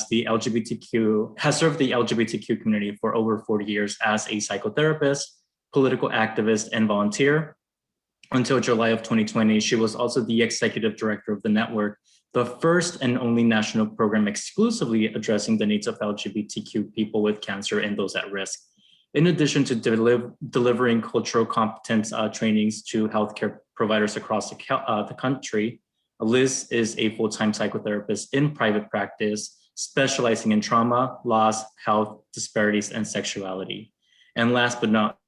has served the LGBTQ community for over 40 years as a psychotherapist, political activist, and volunteer. Until July of 2020, she was also the executive director of the network, the first and only national program exclusively addressing the needs of LGBTQ people with cancer and those at risk. In addition to delivering cultural competence trainings to healthcare providers across the country, Liz is a full-time psychotherapist in private practice, specializing in trauma, loss, health disparities, and sexuality. And last but not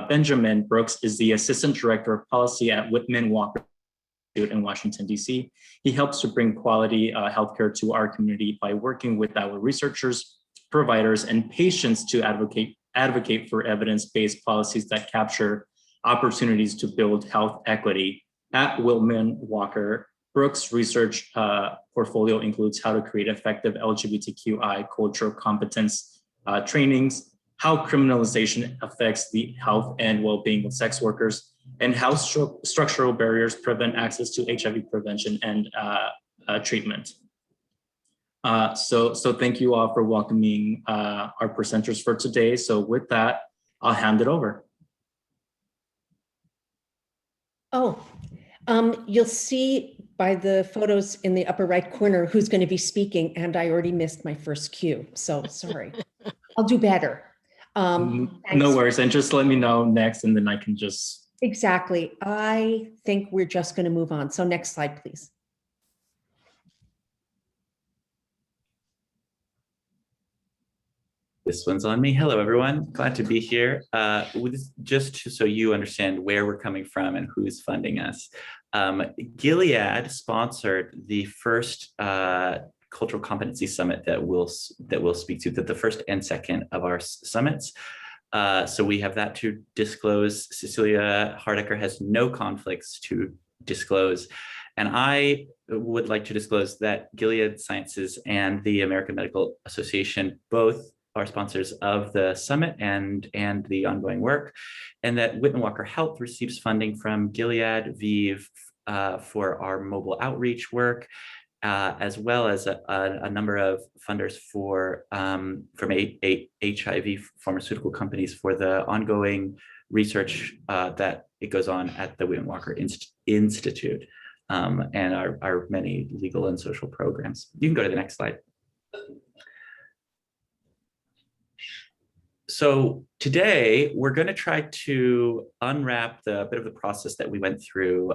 Benjamin Brooks is the Assistant Director of Policy at Whitman-Walker Institute in Washington, D.C. He helps to bring quality healthcare to our community by working with our researchers, providers, and patients to advocate for evidence-based policies that capture opportunities to build health equity. At Whitman-Walker, Brooks' research portfolio includes how to create effective LGBTQI cultural competence trainings, how criminalization affects the health and well-being of sex workers, and how structural barriers prevent access to HIV prevention and treatment. So thank you all for welcoming our presenters for today. So with that, I'll hand it over. You'll see by the photos in the upper right corner who's going to be speaking, and I already missed my first cue, so sorry. I'll do better. No worries, and just let me know next, and then I can just... Exactly. I think we're just going to move on. So next slide, please. This one's on me. Hello, everyone. Glad to be here. Just so you understand where we're coming from and who's funding us. Gilead sponsored the first Cultural Competency Summit that we'll speak to, the first and second of our summits. So we have that to disclose. Cecilia Hardecker has no conflicts to disclose. And I would like to disclose that Gilead Sciences and the American Medical Association both are sponsors of the summit and the ongoing work, and that Whitman-Walker Health receives funding from Gilead, ViiV, for our mobile outreach work, as well as a number of funders from HIV pharmaceutical companies for the ongoing research that it goes on at the Whitman-Walker Institute, and our many legal and social programs. You can go to the next slide. So today we're going to try to unwrap the bit of the process that we went through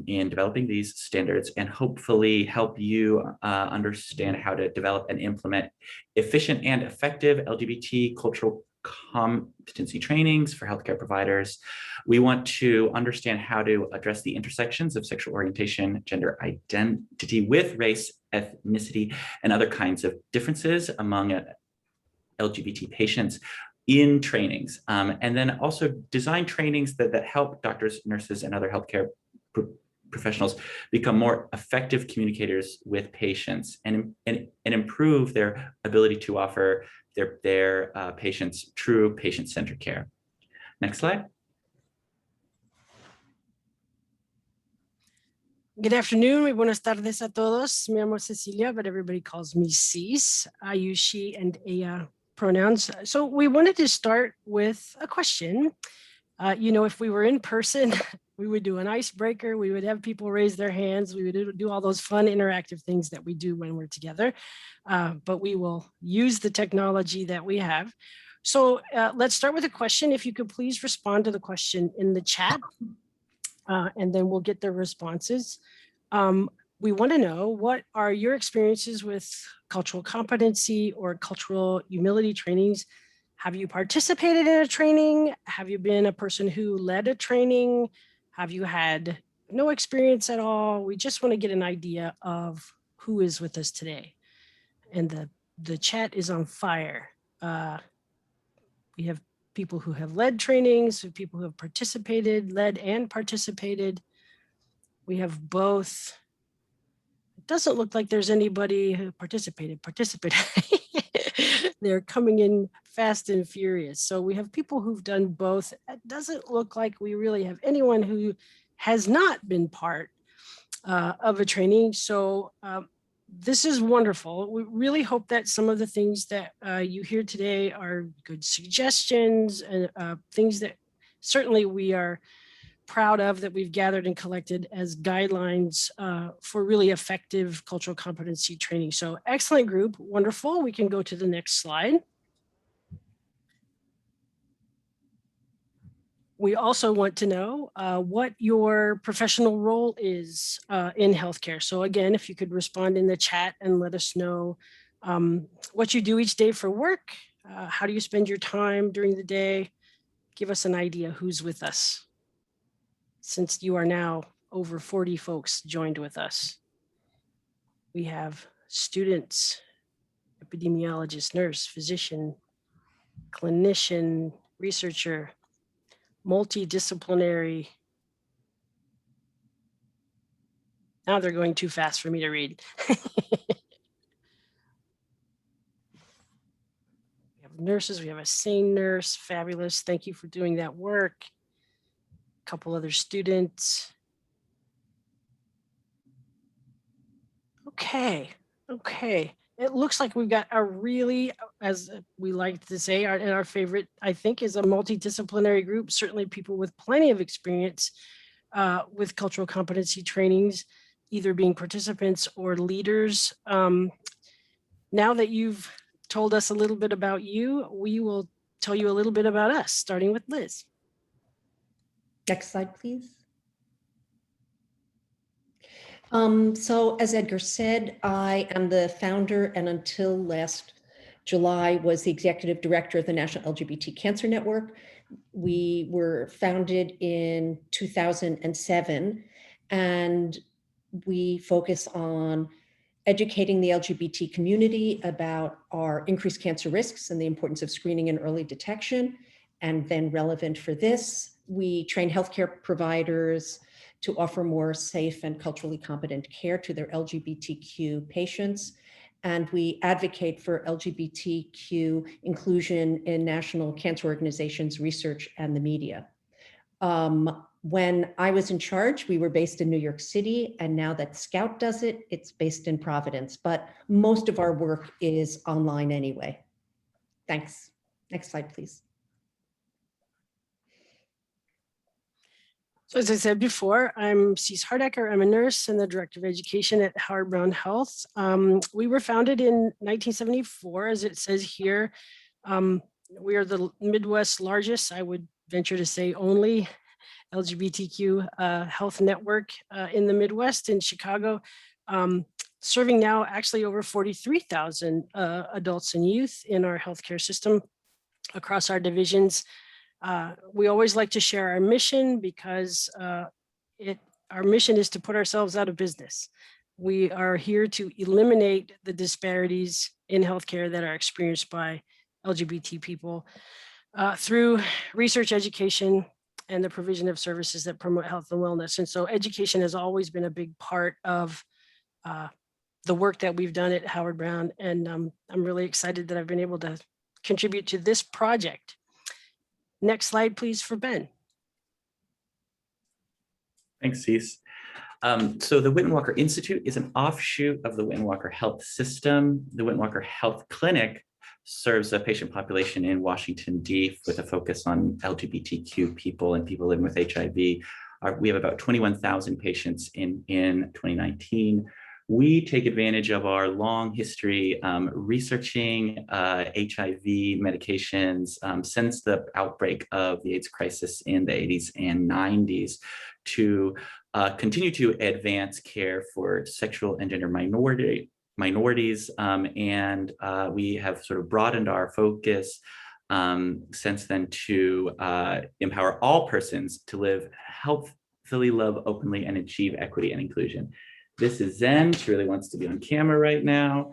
in developing these standards, and hopefully help you understand how to develop and implement efficient and effective LGBT cultural competency trainings for healthcare providers. We want to understand how to address the intersections of sexual orientation, gender identity with race, ethnicity, and other kinds of differences among LGBT patients in trainings, and then also design trainings that help doctors, nurses, and other healthcare professionals become more effective communicators with patients and improve their ability to offer their patients true patient-centered care. Next slide. Good afternoon, muy buenas tardes a todos. Me llamo Cecilia, but everybody calls me Cis. I use she and ella pronouns. So we wanted to start with a question. If we were in person, we would do an icebreaker. We would have people raise their hands. We would do all those fun interactive things that we do when we're together. But we will use the technology that we have. So let's start with a question. If you could please respond to the question in the chat, and then we'll get the responses. We want to know, what are your experiences with cultural competency or cultural humility trainings? Have you participated in a training? Have you been a person who led a training? Have you had no experience at all? We just want to get an idea of who is with us today. And the chat is on fire. We have people who have led trainings, people who have participated, led and participated. We have both. It doesn't look like there's anybody who participated. They're coming in fast and furious. So we have people who've done both. It doesn't look like we really have anyone who has not been part of a training. So this is wonderful. We really hope that some of the things that you hear today are good suggestions and things that certainly we are proud of, that we've gathered and collected as guidelines for really effective cultural competency training. So excellent group, wonderful. We can go to the next slide. We also want to know what your professional role is in healthcare. So again, if you could respond in the chat and let us know what you do each day for work, how do you spend your time during the day? Give us an idea who's with us, since you are now over 40 folks joined with us. We have students, epidemiologist, nurse, physician, clinician, researcher, multidisciplinary. Now they're going too fast for me to read. We have nurses, we have a sane nurse, fabulous. Thank you for doing that work. A couple other students. Okay. It looks like we've got a really, as we like to say, our favorite, I think, is a multidisciplinary group, certainly people with plenty of experience with cultural competency trainings, either being participants or leaders. Now that you've told us a little bit about you, we will tell you a little bit about us, starting with Liz. Next slide, please. So as Edgar said, I am the founder and until last July was the executive director of the National LGBT Cancer Network. We were founded in 2007 and we focus on educating the LGBT community about our increased cancer risks and the importance of screening and early detection. And then relevant for this, we train healthcare providers to offer more safe and culturally competent care to their LGBTQ patients. And we advocate for LGBTQ inclusion in national cancer organizations, research, and the media. When I was in charge, we were based in New York City, and now that Scout does it, it's based in Providence, but most of our work is online anyway. Thanks. Next slide, please. So as I said before, I'm Cease Hardecker. I'm a nurse and the director of education at Howard Brown Health. We were founded in 1974, as it says here. We are the Midwest's largest, I would venture to say only, LGBTQ health network in the Midwest in Chicago, serving now actually over 43,000 adults and youth in our healthcare system across our divisions. We always like to share our mission because our mission is to put ourselves out of business. We are here to eliminate the disparities in healthcare that are experienced by LGBT people through research, education, and the provision of services that promote health and wellness. And so education has always been a big part of the work that we've done at Howard Brown. And I'm really excited that I've been able to contribute to this project. Next slide, please, for Ben. Thanks, Cease. So the Whitman-Walker Institute is an offshoot of the Whitman-Walker Health System. The Whitman-Walker Health Clinic serves a patient population in Washington, D.C. with a focus on LGBTQ people and people living with HIV. We have about 21,000 patients in 2019. We take advantage of our long history researching HIV medications since the outbreak of the AIDS crisis in the 80s and 90s to continue to advance care for sexual and gender minorities. And we have sort of broadened our focus since then to empower all persons to live healthfully, love openly, and achieve equity and inclusion. This is Zen. She really wants to be on camera right now.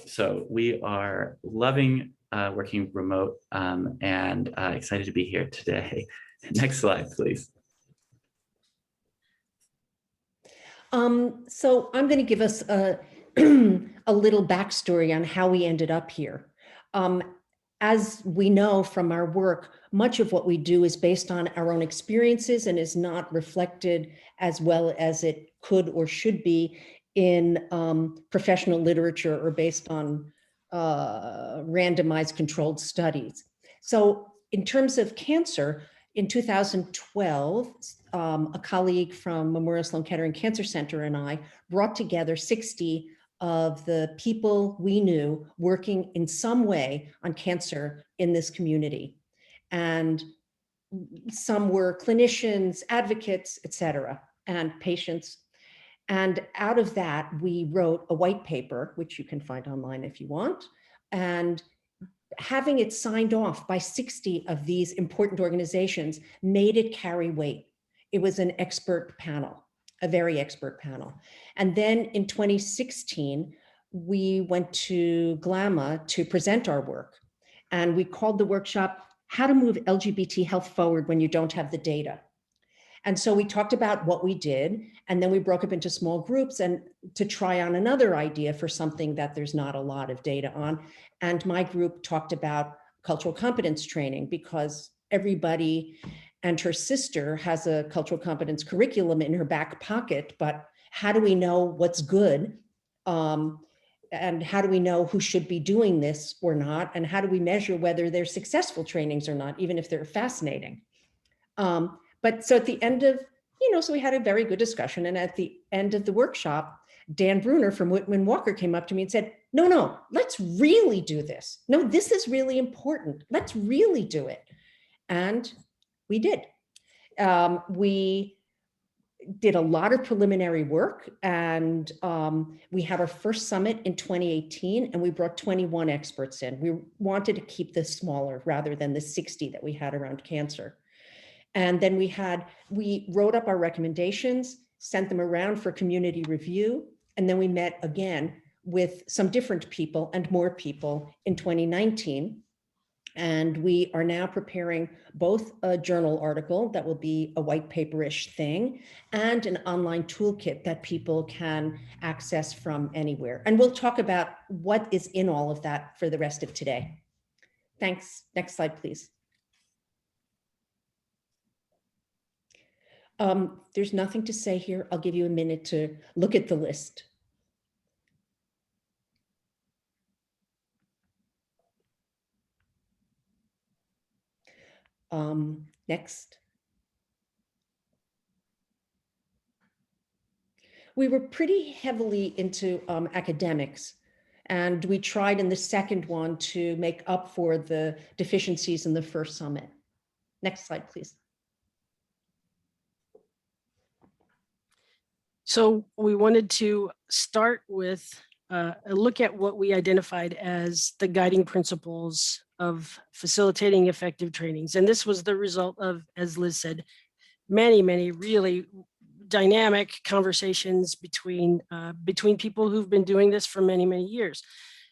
So we are loving working remote and excited to be here today. Next slide, please. So I'm going to give us a little backstory on how we ended up here. As we know from our work, much of what we do is based on our own experiences and is not reflected as well as it could or should be in professional literature or based on randomized controlled studies. So in terms of cancer, in 2012, a colleague from Memorial Sloan Kettering Cancer Center and I brought together 60 of the people we knew working in some way on cancer in this community. And some were clinicians, advocates, et cetera, and patients. And out of that, we wrote a white paper, which you can find online if you want, and having it signed off by 60 of these important organizations made it carry weight. It was an expert panel, a very expert panel. And then in 2016, we went to GLAMA to present our work. And we called the workshop, How to Move LGBT Health Forward When You Don't Have the Data. And so we talked about what we did, and then we broke up into small groups and to try on another idea for something that there's not a lot of data on. And my group talked about cultural competence training, because everybody and her sister has a cultural competence curriculum in her back pocket, but how do we know what's good? And how do we know who should be doing this or not? And how do we measure whether they're successful trainings or not, even if they're fascinating? But so at the end of, so we had a very good discussion. And at the end of the workshop, Dan Bruner from Whitman-Walker came up to me and said, no, let's really do this. No, this is really important. Let's really do it. And we did. We did a lot of preliminary work, and we had our first summit in 2018, and we brought 21 experts in. We wanted to keep this smaller rather than the 60 that we had around cancer. And then we wrote up our recommendations, sent them around for community review. And then we met again with some different people and more people in 2019. And we are now preparing both a journal article that will be a white paperish thing and an online toolkit that people can access from anywhere. And we'll talk about what is in all of that for the rest of today. Thanks. Next slide, please. There's nothing to say here. I'll give you a minute to look at the list. Next. We were pretty heavily into academics, and we tried in the second one to make up for the deficiencies in the first summit. Next slide, please. So we wanted to start with a look at what we identified as the guiding principles of facilitating effective trainings. And this was the result of, as Liz said, many really dynamic conversations between people who've been doing this for many years.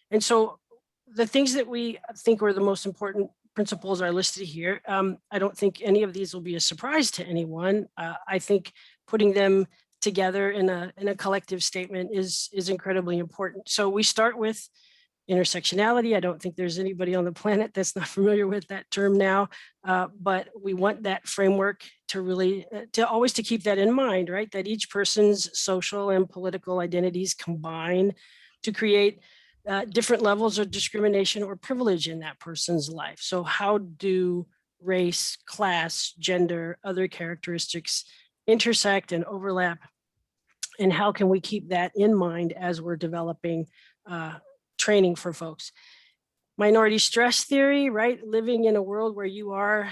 And so the things that we think were the most important principles are listed here. I don't think any of these will be a surprise to anyone. I think putting them together in a collective statement is incredibly important. So we start with intersectionality. I don't think there's anybody on the planet that's not familiar with that term now, but we want that framework to really, always to keep that in mind, right? That each person's social and political identities combine to create different levels of discrimination or privilege in that person's life. So how do race, class, gender, other characteristics intersect and overlap, and how can we keep that in mind as we're developing training for folks? Minority stress theory, right? Living in a world where you are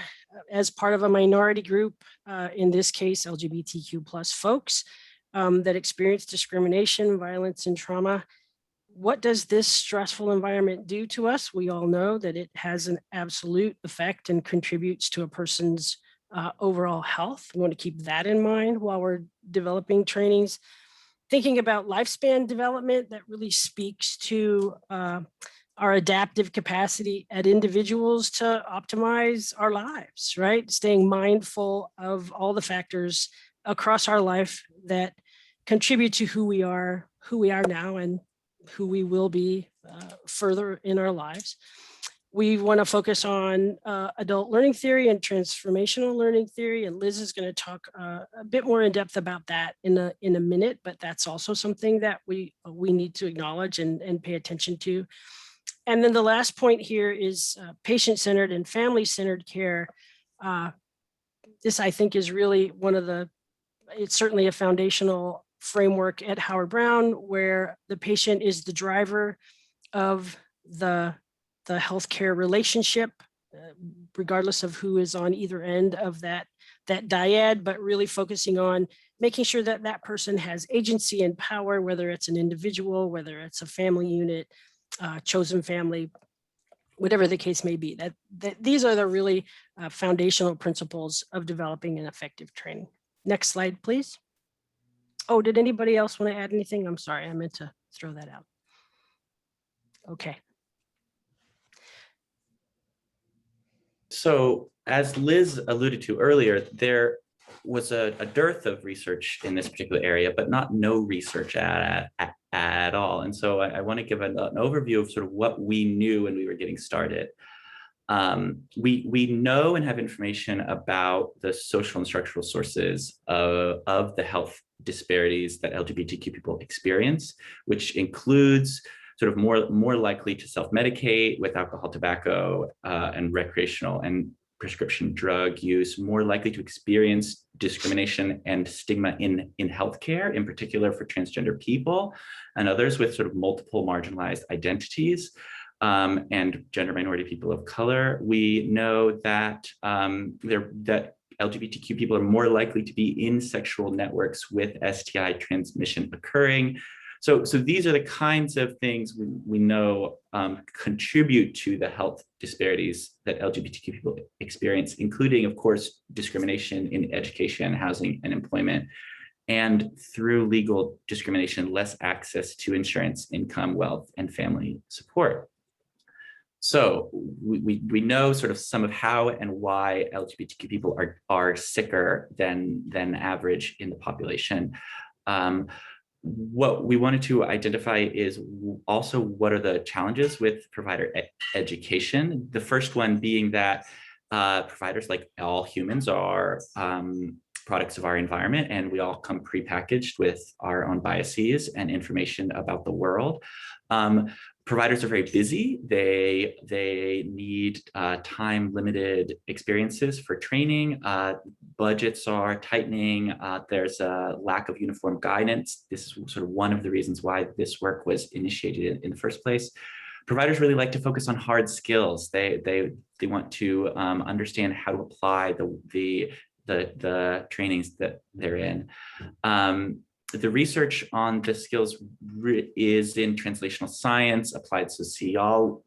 as part of a minority group, in this case, LGBTQ plus folks that experience discrimination, violence, and trauma. What does this stressful environment do to us? We all know that it has an absolute effect and contributes to a person's overall health. We want to keep that in mind while we're developing trainings. Thinking about lifespan development, that really speaks to our adaptive capacity at individuals to optimize our lives, right? Staying mindful of all the factors across our life that contribute to who we are now, and who we will be further in our lives. we want to focus on adult learning theory and transformational learning theory, and Liz is going to talk a bit more in depth about that in a minute, but that's also something that we need to acknowledge and pay attention to. And then the last point here is patient-centered and family-centered care. This, I think, is really one of the, it's certainly a foundational framework at Howard Brown, where the patient is the driver of the healthcare relationship, regardless of who is on either end of that dyad, but really focusing on making sure that that person has agency and power, whether it's an individual, whether it's a family unit, chosen family, whatever the case may be. That these are the really foundational principles of developing an effective training. Next slide, please. Oh, did anybody else want to add anything? I'm sorry, I meant to throw that out. Okay. So as Liz alluded to earlier, there was a dearth of research in this particular area, but no research at all. And so I want to give an overview of sort of what we knew when we were getting started. We know and have information about the social and structural sources of the health disparities that LGBTQ people experience, which includes sort of more likely to self-medicate with alcohol, tobacco, and recreational and prescription drug use, more likely to experience discrimination and stigma in healthcare, in particular for transgender people and others with sort of multiple marginalized identities, and gender minority people of color. We know that that LGBTQ people are more likely to be in sexual networks with STI transmission occurring. So these are the kinds of things we know contribute to the health disparities that LGBTQ people experience, including, of course, discrimination in education, housing, and employment, and through legal discrimination, less access to insurance, income, wealth, and family support. So we know sort of some of how and why LGBTQ people are sicker than average in the population. What we wanted to identify is also what are the challenges with provider education. The first one being that providers, like all humans, are products of our environment, and we all come prepackaged with our own biases and information about the world. Providers are very busy. They need time-limited experiences for training. Budgets are tightening. There's a lack of uniform guidance. This is sort of one of the reasons why this work was initiated in the first place. Providers really like to focus on hard skills. They want to understand how to apply the trainings that they're in. The research on the skills is in translational science, applied sociology,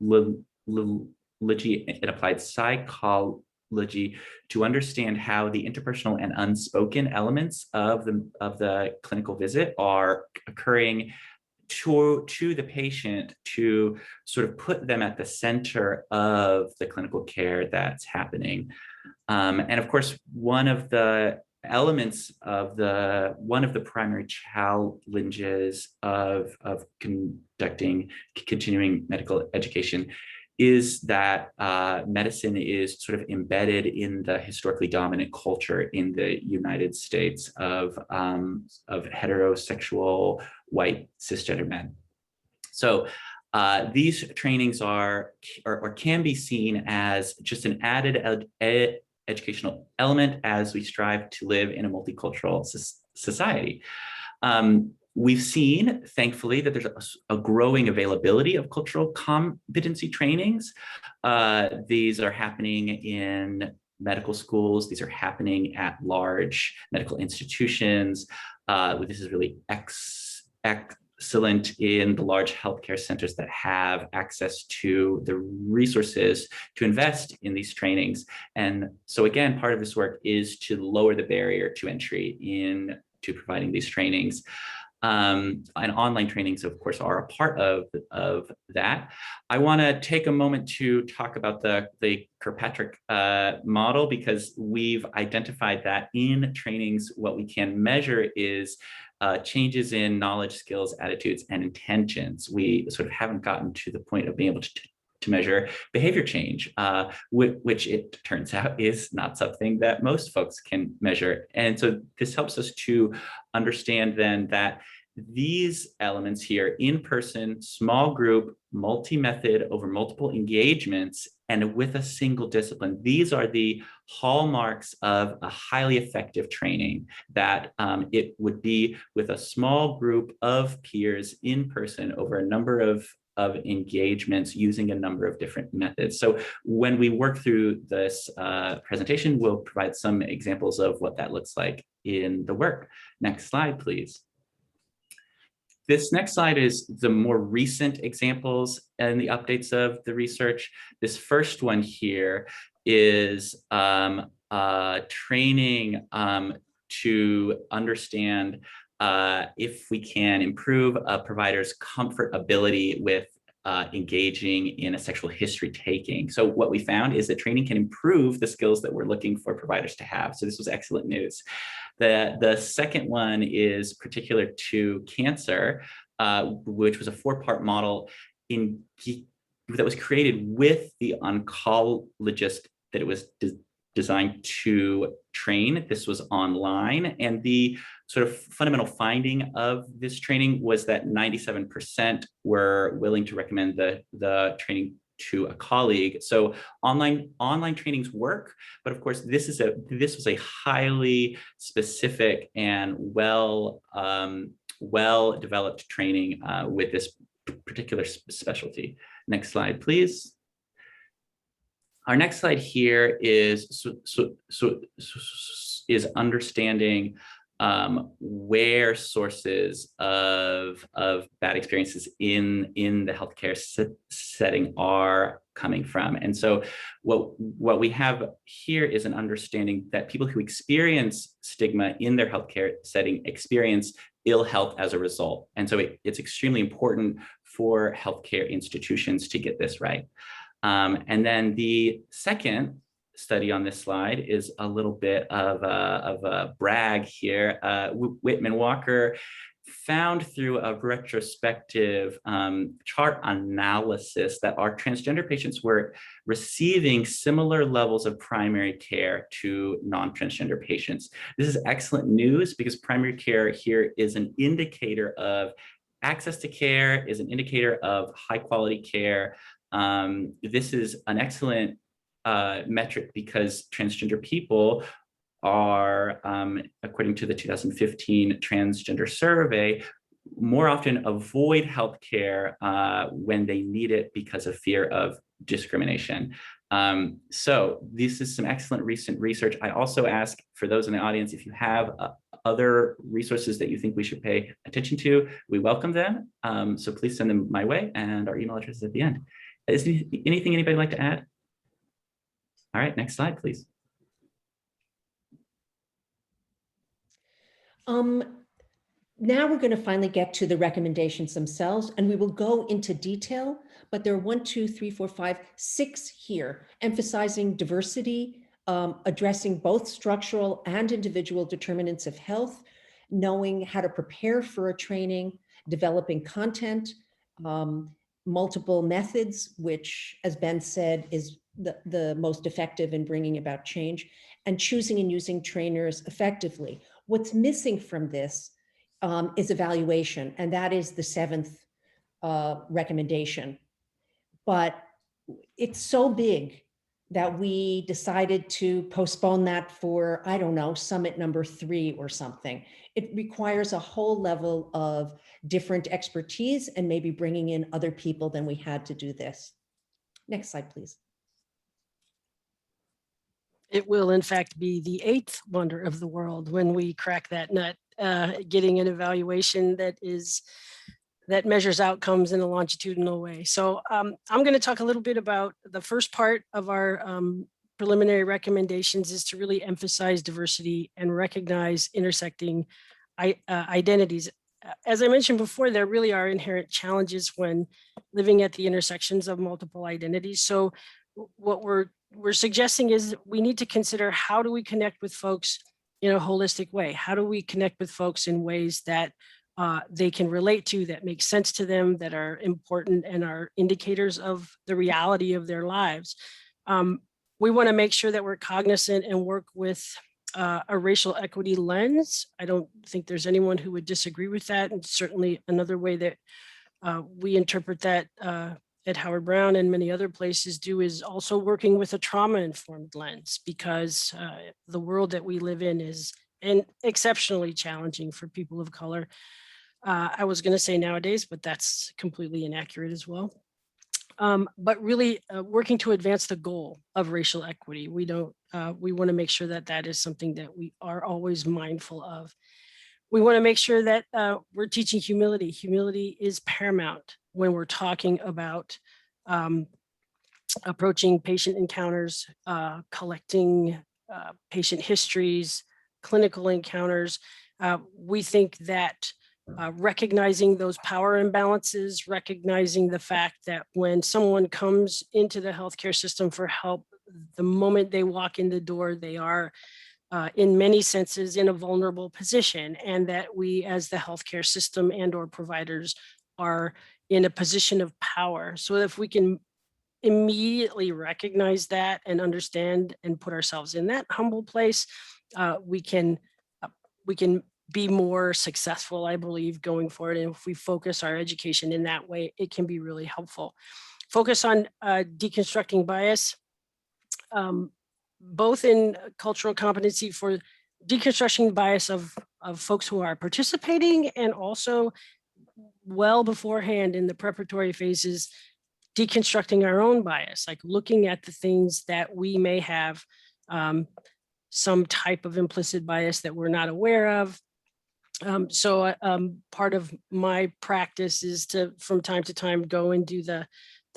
and applied psychology to understand how the interpersonal and unspoken elements of the clinical visit are occurring to the patient, to sort of put them at the center of the clinical care that's happening. And of course, one of the elements of one of the primary challenges of conducting continuing medical education is that medicine is sort of embedded in the historically dominant culture in the United States of heterosexual white cisgender men. So these trainings are or can be seen as just an added educational element as we strive to live in a multicultural society. We've seen, thankfully, that there's a growing availability of cultural competency trainings. These are happening in medical schools. These are happening at large medical institutions. This is really excellent in the large healthcare centers that have access to the resources to invest in these trainings. And so again, part of this work is to lower the barrier to entry into providing these trainings. And online trainings, of course, are a part of that. I want to take a moment to talk about the Kirkpatrick model, because we've identified that in trainings, what we can measure is changes in knowledge, skills, attitudes, and intentions. We sort of haven't gotten to the point of being able to measure behavior change, which it turns out is not something that most folks can measure. And so this helps us to understand then that these elements here, in-person, small group, multi-method over multiple engagements, and with a single discipline, these are the hallmarks of a highly effective training, that it would be with a small group of peers in person over a number of engagements using a number of different methods. So when we work through this presentation, we'll provide some examples of what that looks like in the work. Next slide, please. This next slide is the more recent examples and the updates of the research. This first one here is training to understand if we can improve a provider's comfortability with engaging in a sexual history taking. So what we found is that training can improve the skills that we're looking for providers to have. So this was excellent news. The second one is particular to cancer, which was a 4-part model that was created with the oncologist that it was designed to train. This was online, and the sort of fundamental finding of this training was that 97% were willing to recommend the training to a colleague. So online trainings work, but of course this was a highly specific and well developed training with this particular specialty. Next slide, please. Our next slide here is understanding where sources of bad experiences in the healthcare setting are coming from. And so what we have here is an understanding that people who experience stigma in their healthcare setting experience ill health as a result. And so it's extremely important for healthcare institutions to get this right. And then the second study on this slide is a little bit of a brag here. Whitman-Walker found through a retrospective chart analysis that our transgender patients were receiving similar levels of primary care to non-transgender patients. This is excellent news because primary care here is an indicator of access to care, is an indicator of high quality care. This is an excellent metric because transgender people are, according to the 2015 transgender survey, more often avoid healthcare when they need it because of fear of discrimination. So this is some excellent recent research. I also ask for those in the audience, if you have other resources that you think we should pay attention to, we welcome them. So please send them my way, and our email address is at the end. Is there anything anybody would like to add? All right, next slide, please. Now we're going to finally get to the recommendations themselves, and we will go into detail, but there are 1, 2, 3, 4, 5, 6 here, emphasizing diversity, addressing both structural and individual determinants of health, knowing how to prepare for a training, developing content, multiple methods, which, as Ben said, is the most effective in bringing about change, and choosing and using trainers effectively. What's missing from this is evaluation, and that is the 7th recommendation. But it's so big that we decided to postpone that for, I don't know, summit number 3 or something. It requires a whole level of different expertise and maybe bringing in other people than we had to do this. Next slide, please. It will, in fact, be the 8th wonder of the world when we crack that nut, getting an evaluation that measures outcomes in a longitudinal way. So I'm going to talk a little bit about the first part of our preliminary recommendations is to really emphasize diversity and recognize intersecting identities. As I mentioned before, there really are inherent challenges when living at the intersections of multiple identities. So what we're suggesting is we need to consider, how do we connect with folks in a holistic way? How do we connect with folks in ways that they can relate to, that make sense to them, that are important and are indicators of the reality of their lives. We want to make sure that we're cognizant and work with a racial equity lens. I don't think there's anyone who would disagree with that. And certainly another way that we interpret that at Howard Brown and many other places do is also working with a trauma-informed lens, because the world that we live in is exceptionally challenging for people of color. I was going to say nowadays, but that's completely inaccurate as well. But really working to advance the goal of racial equity. We want to make sure that that is something that we are always mindful of. We want to make sure that we're teaching humility. Humility is paramount when we're talking about approaching patient encounters, collecting patient histories, clinical encounters. We think that recognizing those power imbalances, recognizing the fact that when someone comes into the healthcare system for help, the moment they walk in the door, they are in many senses in a vulnerable position, and that we as the healthcare system and or providers are in a position of power. So if we can immediately recognize that and understand and put ourselves in that humble place, we can be more successful, I believe, going forward. And if we focus our education in that way, it can be really helpful. Focus on deconstructing bias, both in cultural competency for deconstructing bias of folks who are participating, and also well beforehand in the preparatory phases, deconstructing our own bias, like looking at the things that we may have some type of implicit bias that we're not aware of. So part of my practice is to, from time to time, go and do the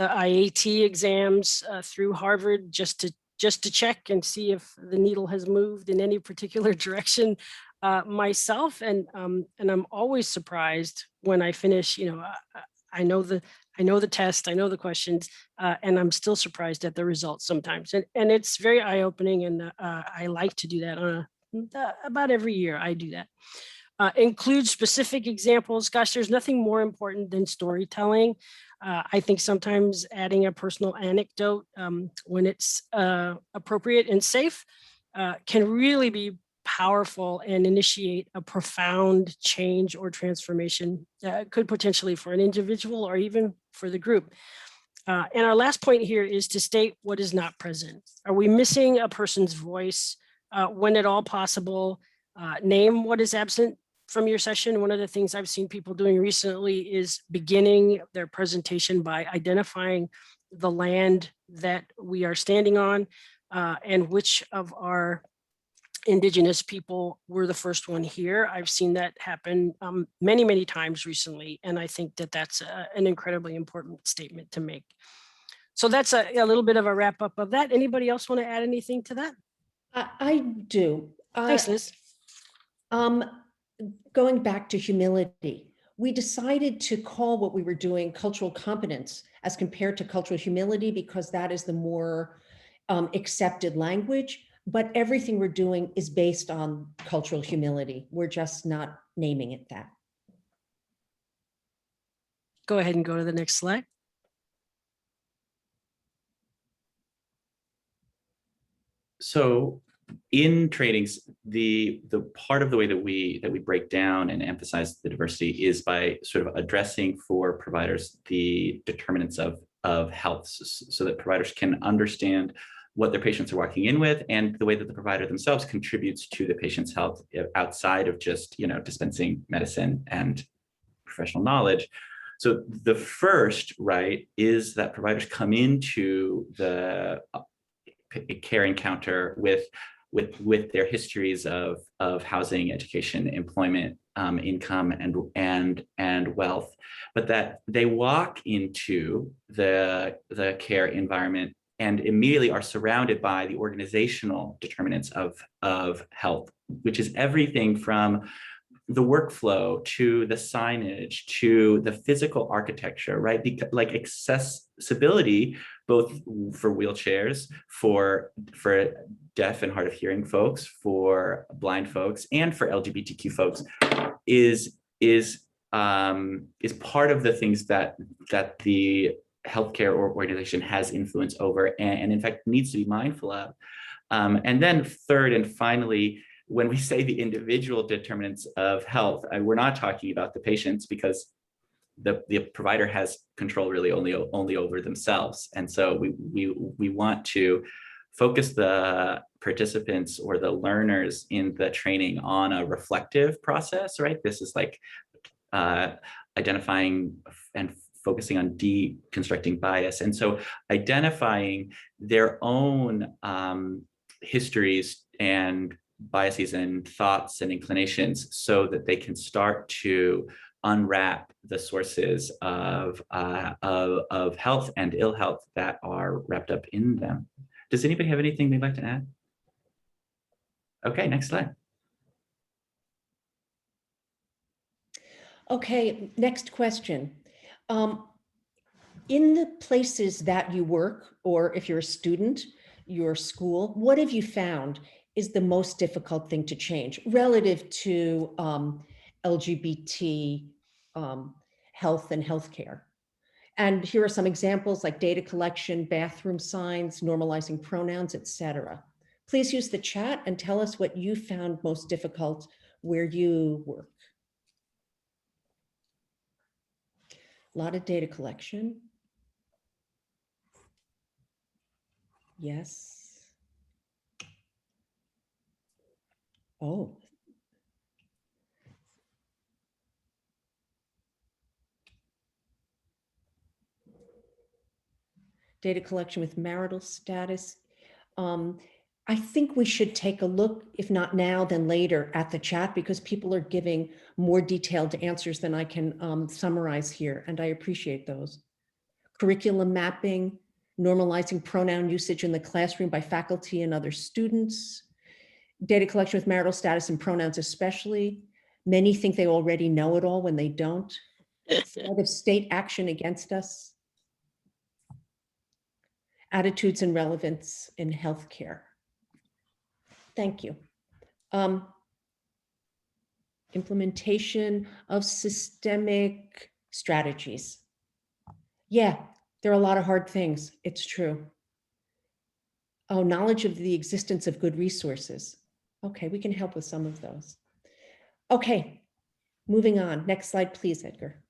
IAT exams through Harvard, just to check and see if the needle has moved in any particular direction myself. And I'm always surprised when I finish. I know the test, I know the questions, and I'm still surprised at the results sometimes. And it's very eye-opening, and I like to do that on about every year. I do that. Include specific examples. Gosh, there's nothing more important than storytelling. I think sometimes adding a personal anecdote when it's appropriate and safe can really be powerful and initiate a profound change or transformation, could potentially for an individual or even for the group. And our last point here is to state what is not present. Are we missing a person's voice? When at all possible, name what is absent from your session. One of the things I've seen people doing recently is beginning their presentation by identifying the land that we are standing on and which of our Indigenous people were the first one here. I've seen that happen many, many times recently. And I think that that's an incredibly important statement to make. So that's a little bit of a wrap up of that. Anybody else want to add anything to that? I do. Thanks, Liz. Going back to humility, we decided to call what we were doing cultural competence as compared to cultural humility, because that is the more accepted language. But everything we're doing is based on cultural humility. We're just not naming it that. Go ahead and go to the next slide. So in trainings, the part of the way that we break down and emphasize the diversity is by sort of addressing for providers the determinants of health, so that providers can understand what their patients are walking in with, and the way that the provider themselves contributes to the patient's health outside of just dispensing medicine and professional knowledge. So the first, right, is that providers come into the care encounter with their histories of housing, education, employment, income, and wealth, but that they walk into the care environment and immediately are surrounded by the organizational determinants of health, which is everything from the workflow to the signage to the physical architecture, right? Like accessibility, both for wheelchairs, for deaf and hard of hearing folks, for blind folks, and for LGBTQ folks is is part of the things that the healthcare organization has influence over, and in fact needs to be mindful of. And then third and finally, when we say the individual determinants of health, we're not talking about the patients, because the provider has control really only over themselves. And so we want to focus the participants or the learners in the training on a reflective process, right? This is like identifying and focusing on deconstructing bias. And so identifying their own histories and biases and thoughts and inclinations so that they can start to unwrap the sources of health and ill health that are wrapped up in them. Does anybody have anything they'd like to add? Okay, next slide. Okay, next question. In the places that you work, or if you're a student, your school, what have you found is the most difficult thing to change relative to LGBT health and healthcare? And here are some examples like data collection, bathroom signs, normalizing pronouns, etc. Please use the chat and tell us what you found most difficult where you work. A lot of data collection. Yes. Oh. Data collection with marital status. I think we should take a look, if not now, then later, at the chat, because people are giving more detailed answers than I can summarize here, and I appreciate those. Curriculum mapping, normalizing pronoun usage in the classroom by faculty and other students. Data collection with marital status and pronouns especially. Many think they already know it all when they don't. Threat of state action against us. Attitudes and relevance in healthcare. Thank you. Implementation of systemic strategies. Yeah, there are a lot of hard things. It's true. Oh, knowledge of the existence of good resources. Okay, we can help with some of those. Okay, moving on. Next slide, please, Edgar.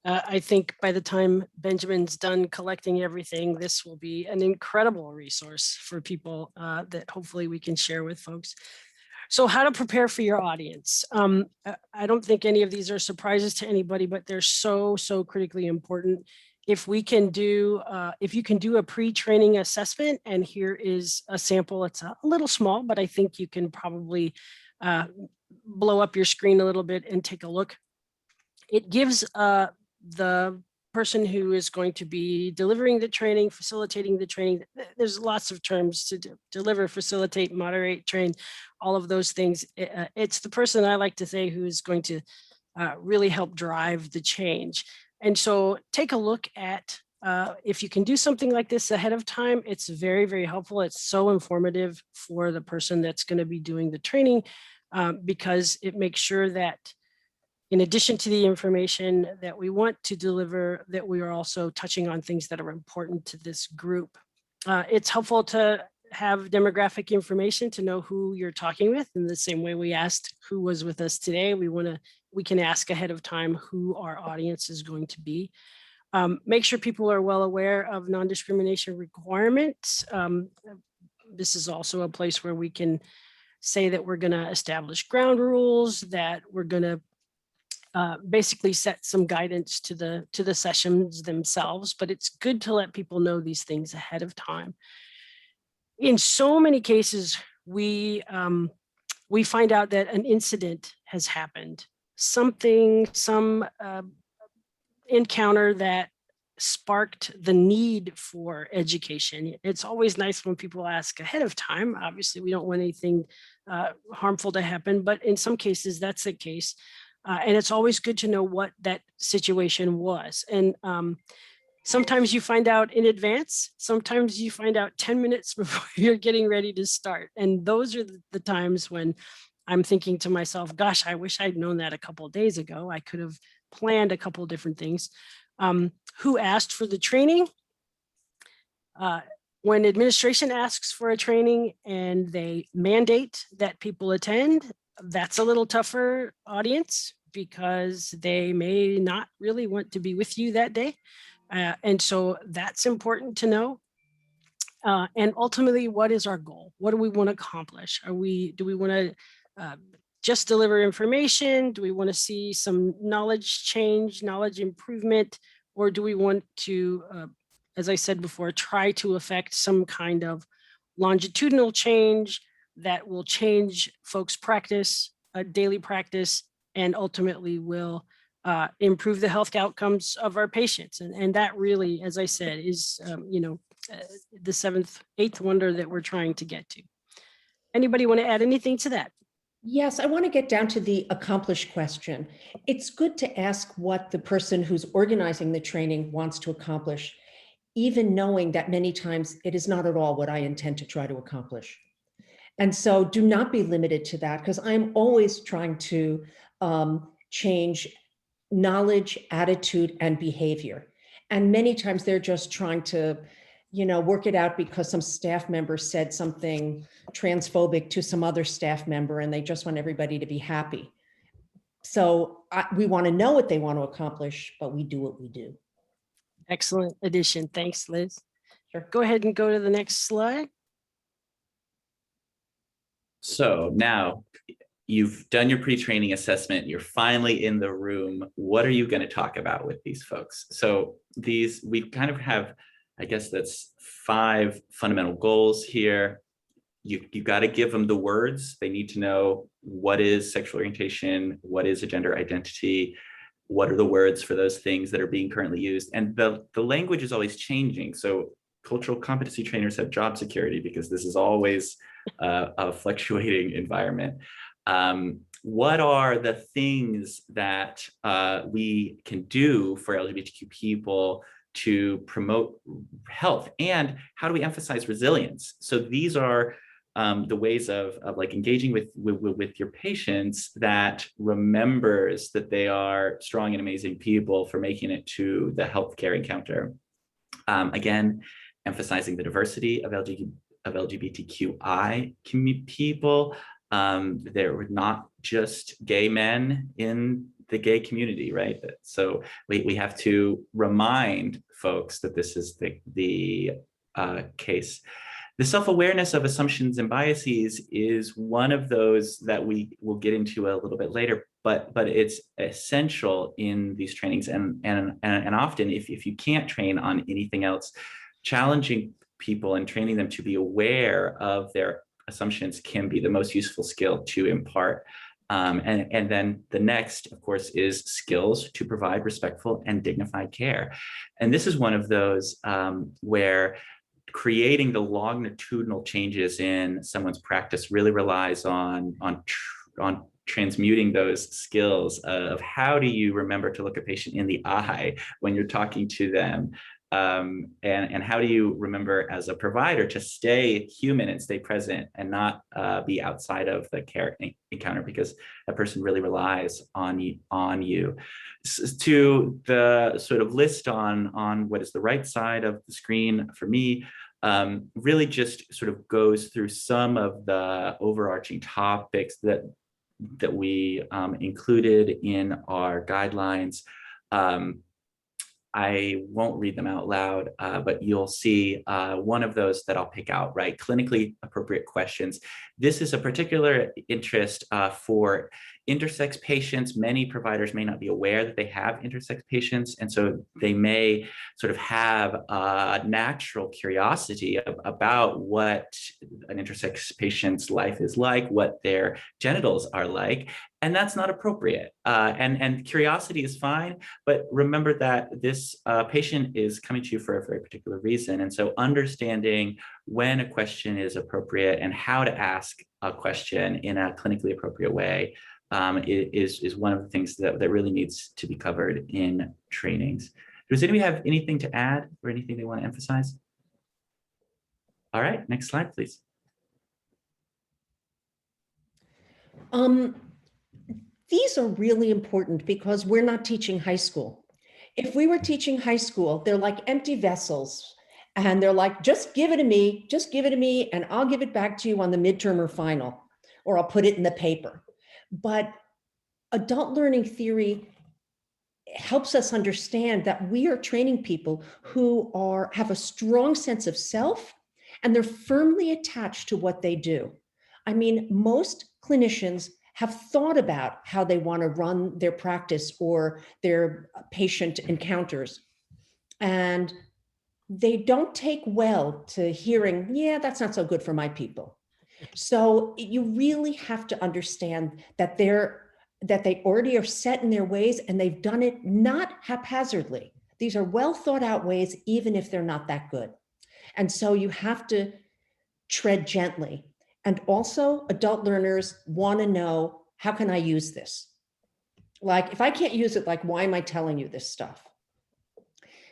I think by the time Benjamin's done collecting everything, this will be an incredible resource for people that hopefully we can share with folks. So how to prepare for your audience. I don't think any of these are surprises to anybody, but they're so critically important. If we can do, if you can do a pre-training assessment, and here is a sample, it's a little small, but I think you can probably blow up your screen a little bit and take a look. It gives the person who is going to be delivering the training, facilitating the training, there's lots of terms to deliver, facilitate, moderate, train, all of those things. It's the person, I like to say, who is going to really help drive the change. And so take a look at, if you can do something like this ahead of time, it's very helpful. It's so informative for the person that's going to be doing the training, because it makes sure that in addition to the information that we want to deliver, that we are also touching on things that are important to this group. It's helpful to have demographic information to know who you're talking with. In the same way we asked who was with us today, we can ask ahead of time who our audience is going to be. Make sure people are well aware of non-discrimination requirements. This is also a place where we can say that we're going to establish ground rules, that we're going to basically set some guidance to the sessions themselves, but it's good to let people know these things ahead of time. In so many cases, we find out that an incident has happened, some encounter that sparked the need for education. It's always nice when people ask ahead of time. Obviously, we don't want anything harmful to happen, but in some cases, that's the case. And it's always good to know what that situation was. And sometimes you find out in advance, sometimes you find out 10 minutes before you're getting ready to start. And those are the times when I'm thinking to myself, gosh, I wish I'd known that a couple of days ago. I could have planned a couple of different things. Who asked for the training? When administration asks for a training and they mandate that people attend, that's a little tougher audience because they may not really want to be with you that day. And so that's important to know. And ultimately, what is our goal? What do we want to accomplish? Do we want to just deliver information? Do we want to see some knowledge change, knowledge improvement? Or do we want to, as I said before, try to affect some kind of longitudinal change that will change folks' practice, daily practice, and ultimately will improve the health outcomes of our patients? And that really, as I said, is, the eighth wonder that we're trying to get to. Anybody want to add anything to that? Yes, I want to get down to the accomplished question. It's good to ask what the person who's organizing the training wants to accomplish, even knowing that many times it is not at all what I intend to try to accomplish. And so do not be limited to that, because I'm always trying to change knowledge, attitude, and behavior. And many times they're just trying to, work it out because some staff member said something transphobic to some other staff member and they just want everybody to be happy. So we want to know what they want to accomplish, but we do what we do. Excellent addition. Thanks, Liz. Sure. Go ahead and go to the next slide. So now you've done your pre-training assessment, you're finally in the room. What are you going to talk about with these folks? So we kind of have, I guess that's 5 fundamental goals here. You got to give them the words. They need to know what is sexual orientation, what is a gender identity, what are the words for those things that are being currently used. And the language is always changing. So cultural competency trainers have job security because this is always a fluctuating environment. What are the things that we can do for LGBTQ people to promote health, and how do we emphasize resilience? So these are the ways of like engaging with your patients that remembers that they are strong and amazing people for making it to the healthcare encounter. Again, emphasizing the diversity of LGBTQI people. There were not just gay men in the gay community, right? So we have to remind folks that this is the case. The self-awareness of assumptions and biases is one of those that we will get into a little bit later, but it's essential in these trainings, and often if you can't train on anything else, challenging people and training them to be aware of their assumptions can be the most useful skill to impart. And then the next, of course, is skills to provide respectful and dignified care. And this is one of those where creating the longitudinal changes in someone's practice really relies on transmuting those skills of how do you remember to look a patient in the eye when you're talking to them. And how do you remember as a provider to stay human and stay present and not be outside of the care encounter, because that person really relies on you. To the sort of list on what is the right side of the screen for me, really just sort of goes through some of the overarching topics that we included in our guidelines. I won't read them out loud, but you'll see one of those that I'll pick out, right? Clinically appropriate questions. This is a particular interest for intersex patients. Many providers may not be aware that they have intersex patients, and so they may sort of have a natural curiosity about what an intersex patient's life is like, what their genitals are like, and that's not appropriate. And curiosity is fine, but remember that this patient is coming to you for a very particular reason, and so understanding when a question is appropriate and how to ask a question in a clinically appropriate way is one of the things that really needs to be covered in trainings. Does anybody have anything to add or anything they want to emphasize? All right, next slide, please. These are really important because we're not teaching high school. If we were teaching high school, they're like empty vessels. And they're like, just give it to me, and I'll give it back to you on the midterm or final, or I'll put it in the paper. But adult learning theory helps us understand that we are training people who have a strong sense of self, and they're firmly attached to what they do. I mean, most clinicians have thought about how they want to run their practice or their patient encounters. And they don't take well to hearing, yeah, that's not so good for my people. So you really have to understand that they already are set in their ways, and they've done it not haphazardly. These are well thought out ways, even if they're not that good. And so you have to tread gently. And also, adult learners want to know, how can I use this? Like, if I can't use it, like, why am I telling you this stuff?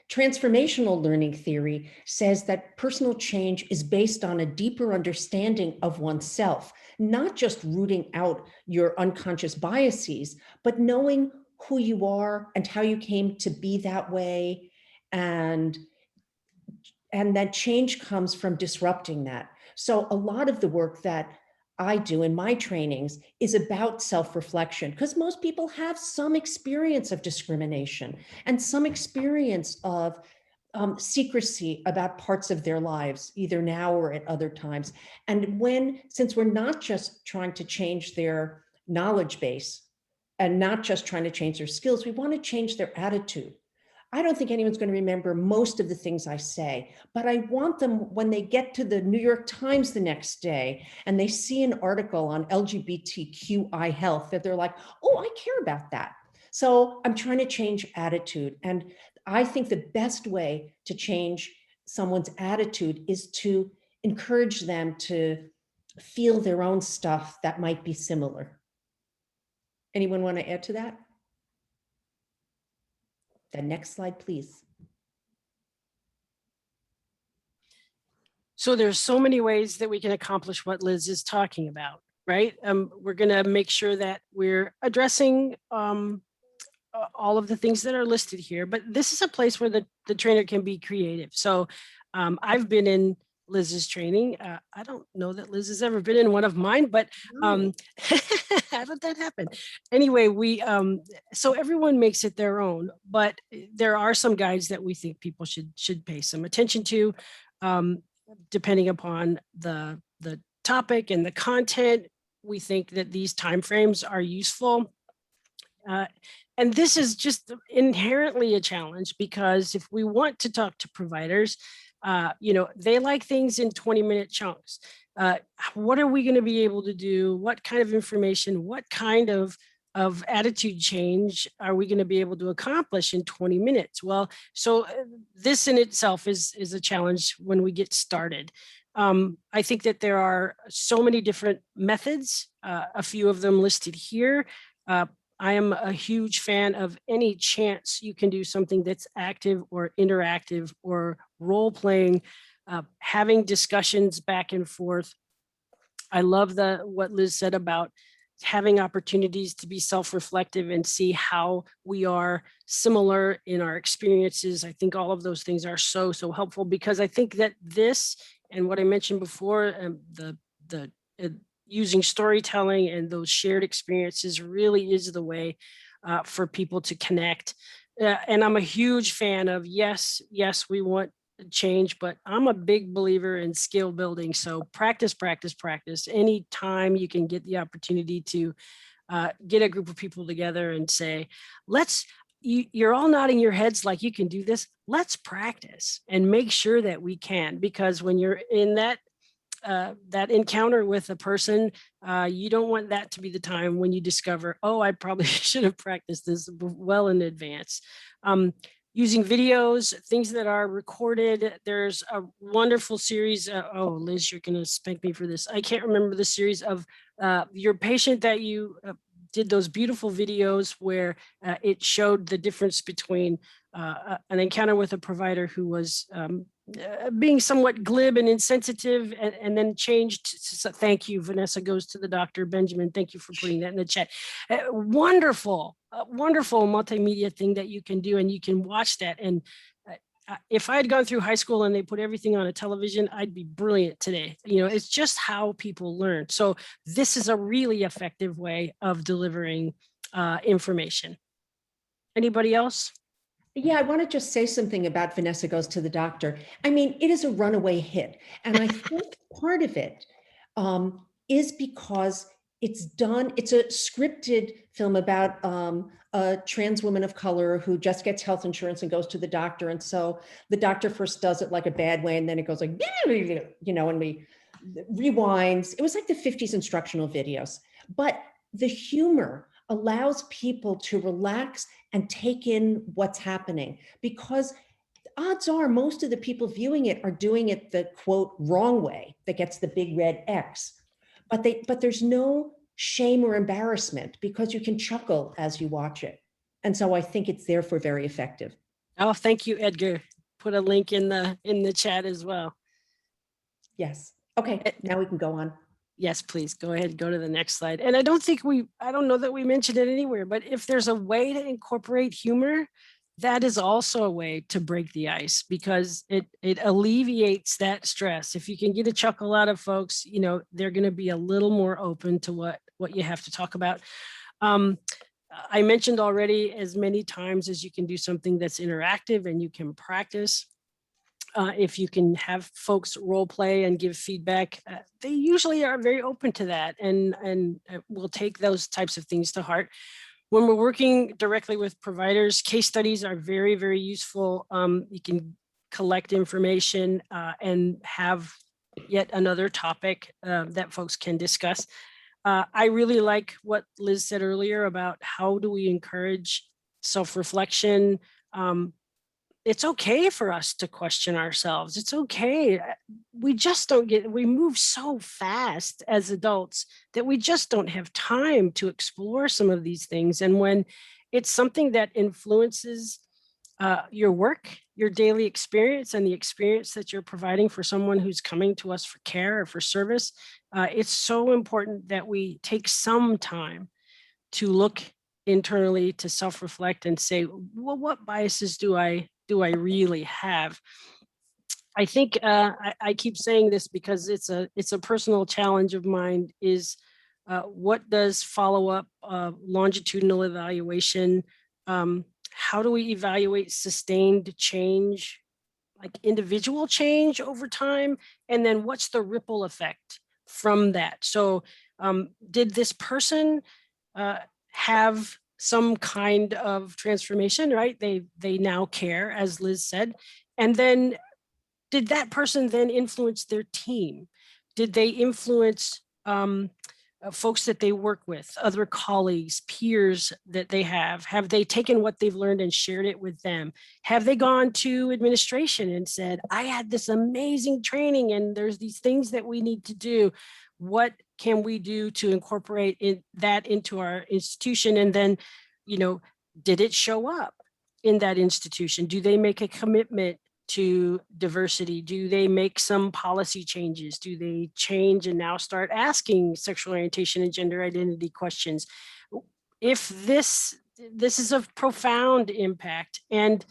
Transformational learning theory says that personal change is based on a deeper understanding of oneself, not just rooting out your unconscious biases, but knowing who you are and how you came to be that way. And that change comes from disrupting that. So a lot of the work that I do in my trainings is about self-reflection, because most people have some experience of discrimination and some experience of secrecy about parts of their lives, either now or at other times. And since we're not just trying to change their knowledge base and not just trying to change their skills, we want to change their attitude. I don't think anyone's going to remember most of the things I say, but I want them, when they get to the New York Times the next day and they see an article on LGBTQI health, that they're like, oh, I care about that. So I'm trying to change attitude. And I think the best way to change someone's attitude is to encourage them to feel their own stuff that might be similar. Anyone want to add to that? The next slide, please. So there's so many ways that we can accomplish what Liz is talking about, right? We're going to make sure that we're addressing all of the things that are listed here, but this is a place where the trainer can be creative. So I've been in Liz's training. I don't know that Liz has ever been in one of mine, but how did that happen? Anyway, so everyone makes it their own, but there are some guides that we think people should pay some attention to, depending upon the topic and the content. We think that these timeframes are useful. And this is just inherently a challenge, because if we want to talk to providers, they like things in 20-minute chunks. What are we going to be able to do? What kind of information, what kind of attitude change are we going to be able to accomplish in 20 minutes? Well, so this in itself is a challenge when we get started. I think that there are so many different methods, a few of them listed here. I am a huge fan of any chance you can do something that's active or interactive or role-playing, having discussions back and forth. I love what Liz said about having opportunities to be self-reflective and see how we are similar in our experiences. I think all of those things are so helpful, because I think that this, and what I mentioned before, using storytelling and those shared experiences really is the way for people to connect. And I'm a huge fan of, yes, we want change, but I'm a big believer in skill building. So practice. Anytime you can get the opportunity to get a group of people together and say, you're all nodding your heads like you can do this. Let's practice and make sure that we can, because when you're in that encounter with a person, you don't want that to be the time when you discover, oh, I probably should have practiced this well in advance. Using videos, things that are recorded. There's a wonderful series. Oh, Liz, you're going to spank me for this. I can't remember the series of your patient that you did those beautiful videos where it showed the difference between an encounter with a provider who was being somewhat glib and insensitive, and then changed to, thank you, Vanessa goes to the doctor. Benjamin, thank you for putting that in the chat. Wonderful, wonderful multimedia thing that you can do, and you can watch that. And if I had gone through high school and they put everything on a television, I'd be brilliant today. You know, it's just how people learn. So this is a really effective way of delivering information. Anybody else? Yeah, I want to just say something about Vanessa Goes to the Doctor. I mean, it is a runaway hit. And I think part of it is because it's a scripted film about a trans woman of color who just gets health insurance and goes to the doctor. And so the doctor first does it like a bad way, and then it goes like, you know, and we rewinds. It was like the 50s instructional videos. But the humor allows people to relax and take in what's happening, because odds are most of the people viewing it are doing it the quote wrong way that gets the big red X. But there's no shame or embarrassment because you can chuckle as you watch it. And so I think it's therefore very effective. Oh, thank you, Edgar. Put a link in the chat as well. Yes. Okay, now we can go on. Yes, please go ahead, go to the next slide. And I don't know that we mentioned it anywhere, but if there's a way to incorporate humor, that is also a way to break the ice, because it alleviates that stress. If you can get a chuckle out of folks, you know, they're going to be a little more open to what you have to talk about. I mentioned already, as many times as you can do something that's interactive and you can practice. If you can have folks role play and give feedback, they usually are very open to that, and will take those types of things to heart. When we're working directly with providers, case studies are very, very useful. You can collect information and have yet another topic that folks can discuss. I really like what Liz said earlier about how do we encourage self-reflection. It's okay for us to question ourselves. It's okay. We just we move so fast as adults that we just don't have time to explore some of these things. And when it's something that influences your work, your daily experience, and the experience that you're providing for someone who's coming to us for care or for service, it's so important that we take some time to look internally, to self-reflect and say, well, what biases do I really have? I think I keep saying this because it's a personal challenge of mine, is what does follow-up longitudinal evaluation, how do we evaluate sustained change, like individual change over time? And then what's the ripple effect from that? So did this person have some kind of transformation, right? They now care, as Liz said. And then did that person then influence their team? Did they influence folks that they work with, other colleagues, peers that they have? Have they taken what they've learned and shared it with them? Have they gone to administration and said, I had this amazing training and there's these things that we need to do. What can we do to incorporate that into our institution? And then, you know, did it show up in that institution? Do they make a commitment to diversity? Do they make some policy changes? Do they change and now start asking sexual orientation and gender identity questions? If this is of profound impact, and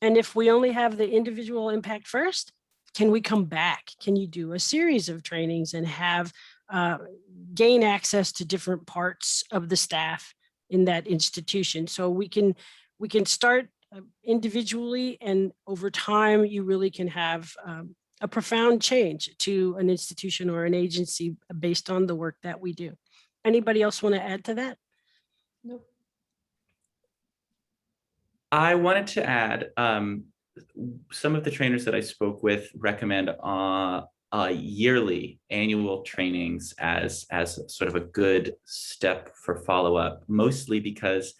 if we only have the individual impact first, can we come back? Can you do a series of trainings and have gain access to different parts of the staff in that institution? So we can start individually, and over time, you really can have a profound change to an institution or an agency based on the work that we do. Anybody else want to add to that? Nope. I wanted to add, some of the trainers that I spoke with recommend yearly annual trainings as sort of a good step for follow-up, mostly because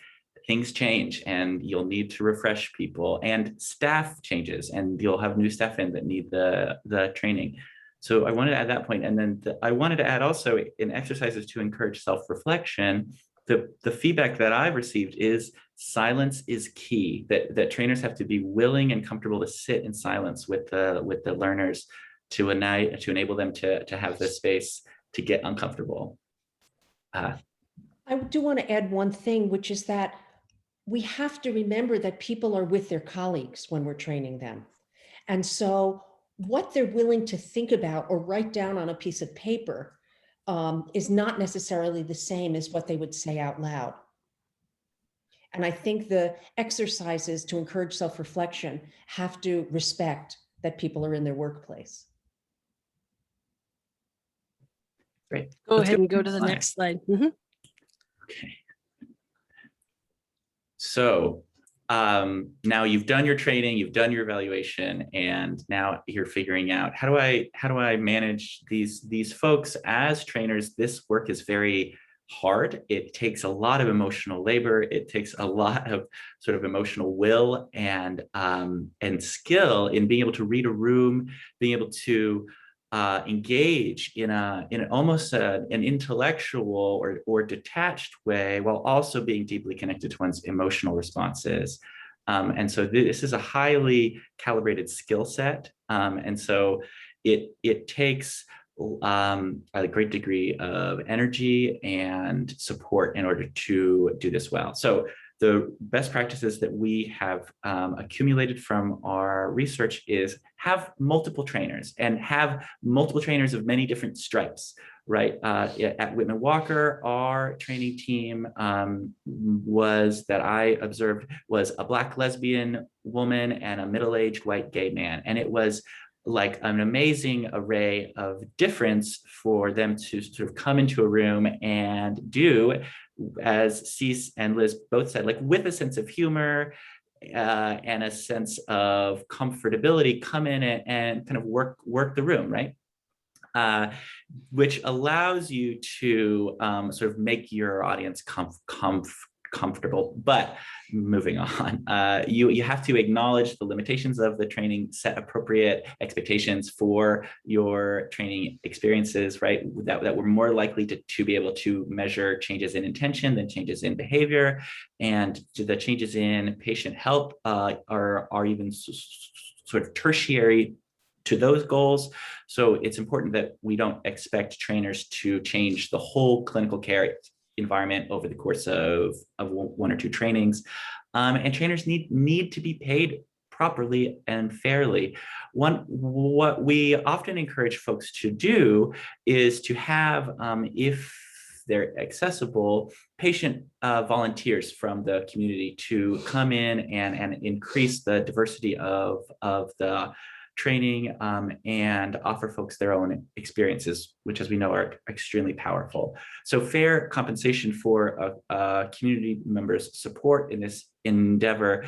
things change and you'll need to refresh people, and staff changes and you'll have new staff in that need the training. So I wanted to add that point. And then I wanted to add also in exercises to encourage self-reflection. the feedback that I've received is silence is key, that trainers have to be willing and comfortable to sit in silence with the learners to enable them to have the space to get uncomfortable. I do want to add one thing, which is that we have to remember that people are with their colleagues when we're training them. And so what they're willing to think about or write down on a piece of paper is not necessarily the same as what they would say out loud. And I think the exercises to encourage self-reflection have to respect that people are in their workplace. Great. Go Let's ahead and go to the slide. next slide. Mhm. Okay. So now you've done your training, you've done your evaluation, and now you're figuring out how do I manage these folks as trainers. This work is very hard. It takes a lot of emotional labor. It takes a lot of sort of emotional will and skill in being able to read a room, being able to engage in almost an intellectual or detached way, while also being deeply connected to one's emotional responses. And so this is a highly calibrated skill set. And so it takes a great degree of energy and support in order to do this well. So the best practices that we have accumulated from our research is have multiple trainers and have multiple trainers of many different stripes, right? At Whitman-Walker, our training team that I observed was a Black lesbian woman and a middle-aged white gay man. And it was like an amazing array of difference for them to sort of come into a room and do, as Cease and Liz both said, like with a sense of humor and a sense of comfortability, come in and kind of work the room, right? Which allows you to sort of make your audience comfortable. But moving on, you have to acknowledge the limitations of the training, set appropriate expectations for your training experiences, right? That we're more likely to be able to measure changes in intention than changes in behavior, and the changes in patient health are even sort of tertiary to those goals. So it's important that we don't expect trainers to change the whole clinical care environment over the course of one or two trainings. And trainers need to be paid properly and fairly. What we often encourage folks to do is to have, if they're accessible, patient volunteers from the community to come in and increase the diversity of the training and offer folks their own experiences, which, as we know, are extremely powerful. So fair compensation for a community member's support in this endeavor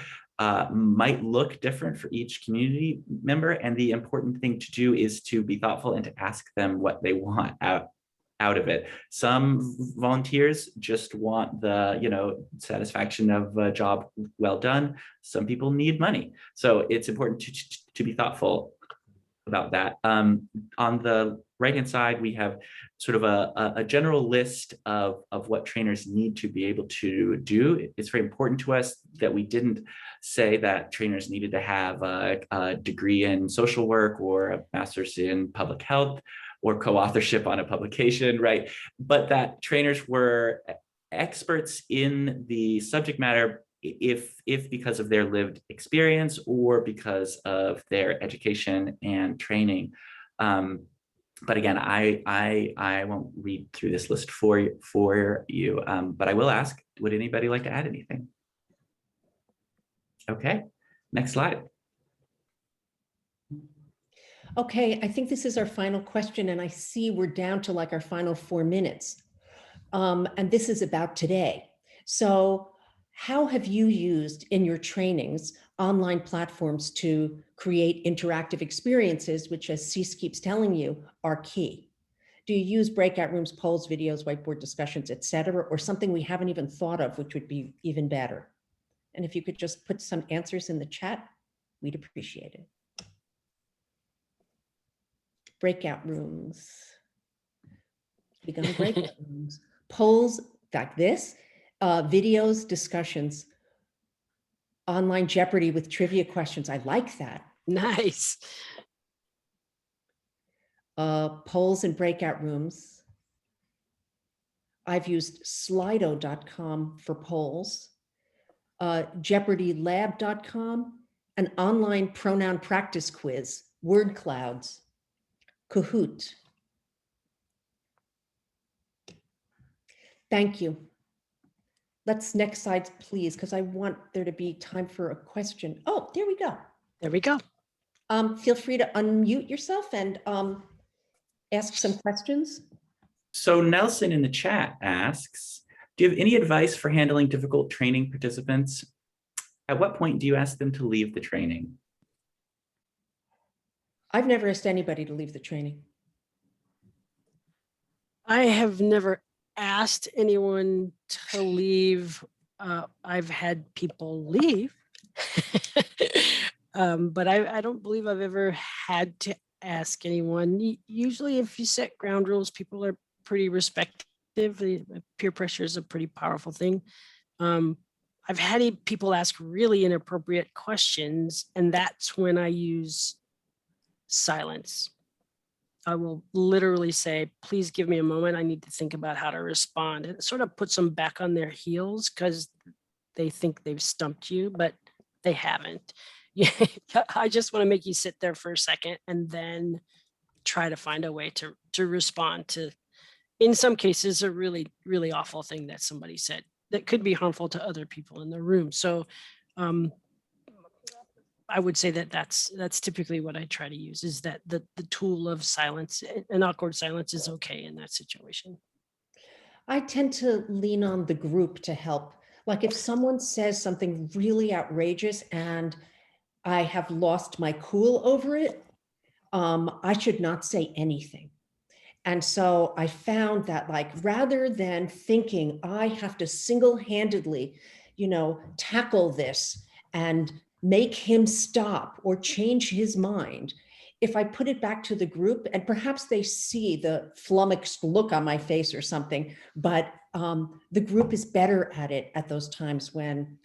might look different for each community member. And the important thing to do is to be thoughtful and to ask them what they want out of it. Some volunteers just want the satisfaction of a job well done. Some people need money. So it's important to be thoughtful about that. On the right-hand side, we have sort of a general list of what trainers need to be able to do. It's very important to us that we didn't say that trainers needed to have a degree in social work or a master's in public health or co-authorship on a publication, right? But that trainers were experts in the subject matter if because of their lived experience or because of their education and training. But again, I won't read through this list for you, but I will ask, would anybody like to add anything? Okay, next slide. Okay, I think this is our final question, and I see we're down to like our final 4 minutes. And this is about today. So how have you used in your trainings online platforms to create interactive experiences, which, as Cease keeps telling you, are key? Do you use breakout rooms, polls, videos, whiteboard discussions, et cetera, or something we haven't even thought of, which would be even better? And if you could just put some answers in the chat, we'd appreciate it. Breakout rooms. We're gonna breakout rooms. Polls like this. videos, discussions, online Jeopardy with trivia questions. I like that. Nice. Polls and breakout rooms. I've used slido.com for polls, jeopardylab.com, an online pronoun practice quiz, word clouds, Kahoot. Thank you. Let's next slide, please, because I want there to be time for a question. Oh, there we go. There we go. Feel free to unmute yourself and ask some questions. So Nelson in the chat asks, do you have any advice for handling difficult training participants? At what point do you ask them to leave the training? I've never asked anybody to leave the training. I have never asked anyone to leave. I've had people leave, but I don't believe I've ever had to ask anyone. Usually if you set ground rules, people are pretty respectful. Peer pressure is a pretty powerful thing. I've had people ask really inappropriate questions, and that's when I use silence. I will literally say, please give me a moment. I need to think about how to respond. It sort of puts them back on their heels because they think they've stumped you, but they haven't. I just want to make you sit there for a second and then try to find a way to respond to, in some cases, a really, really awful thing that somebody said that could be harmful to other people in the room. So I would say that that's typically what I try to use, is that the tool of silence. An awkward silence is okay in that situation. I tend to lean on the group to help. Like if someone says something really outrageous and I have lost my cool over it, I should not say anything. And so I found that, like, rather than thinking I have to single-handedly, tackle this and make him stop or change his mind, if I put it back to the group, and perhaps they see the flummoxed look on my face or something, but the group is better at it at those times when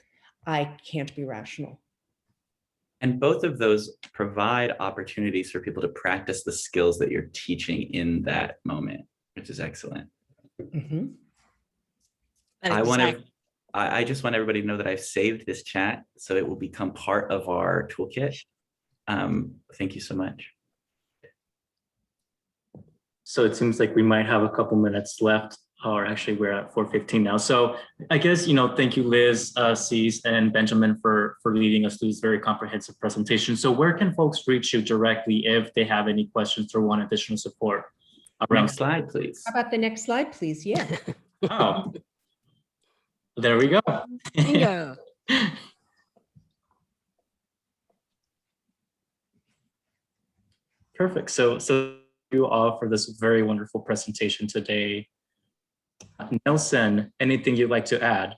I can't be rational. And both of those provide opportunities for people to practice the skills that you're teaching in that moment, which is excellent. Mm-hmm. I just want everybody to know that I've saved this chat, so it will become part of our toolkit. Thank you so much. So it seems like we might have a couple minutes left, or actually we're at 4:15 now. So I guess, thank you, Liz, Cease, and Benjamin for leading us through this very comprehensive presentation. So where can folks reach you directly if they have any questions or want additional support? Next slide, please. How about the next slide, please? Yeah. Oh, there we go. Bingo. Perfect. So you all for this very wonderful presentation today. Nelson, anything you'd like to add?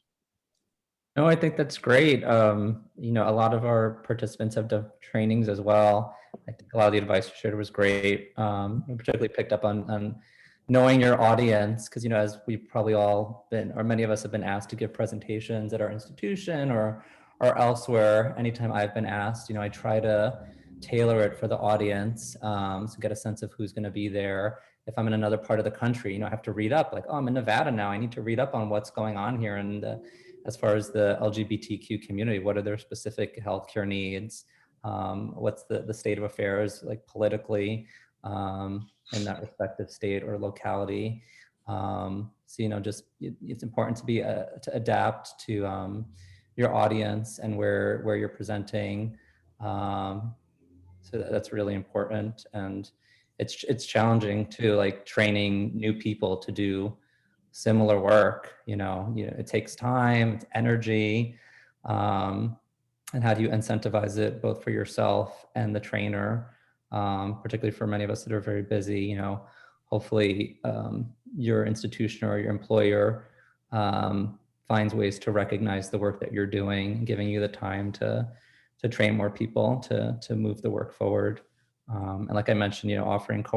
No, I think that's great. A lot of our participants have done trainings as well. I think a lot of the advice you shared was great. I particularly picked up on knowing your audience, because, as we've probably all been, or many of us have been asked to give presentations at our institution or elsewhere. Anytime I've been asked, I try to tailor it for the audience, so get a sense of who's going to be there. If I'm in another part of the country, I have to read up, like, oh, I'm in Nevada now. I need to read up on what's going on here. And as far as the LGBTQ community, what are their specific healthcare needs? What's the state of affairs, like politically, in that respective state or locality? So, it's important to to adapt to your audience and where you're presenting. So that's really important. And it's challenging too, like training new people to do similar work. It takes time, it's energy, and how do you incentivize it both for yourself and the trainer, particularly for many of us that are very busy. Hopefully your institution or your employer finds ways to recognize the work that you're doing, giving you the time to train more people to move the work forward. And like I mentioned, offering co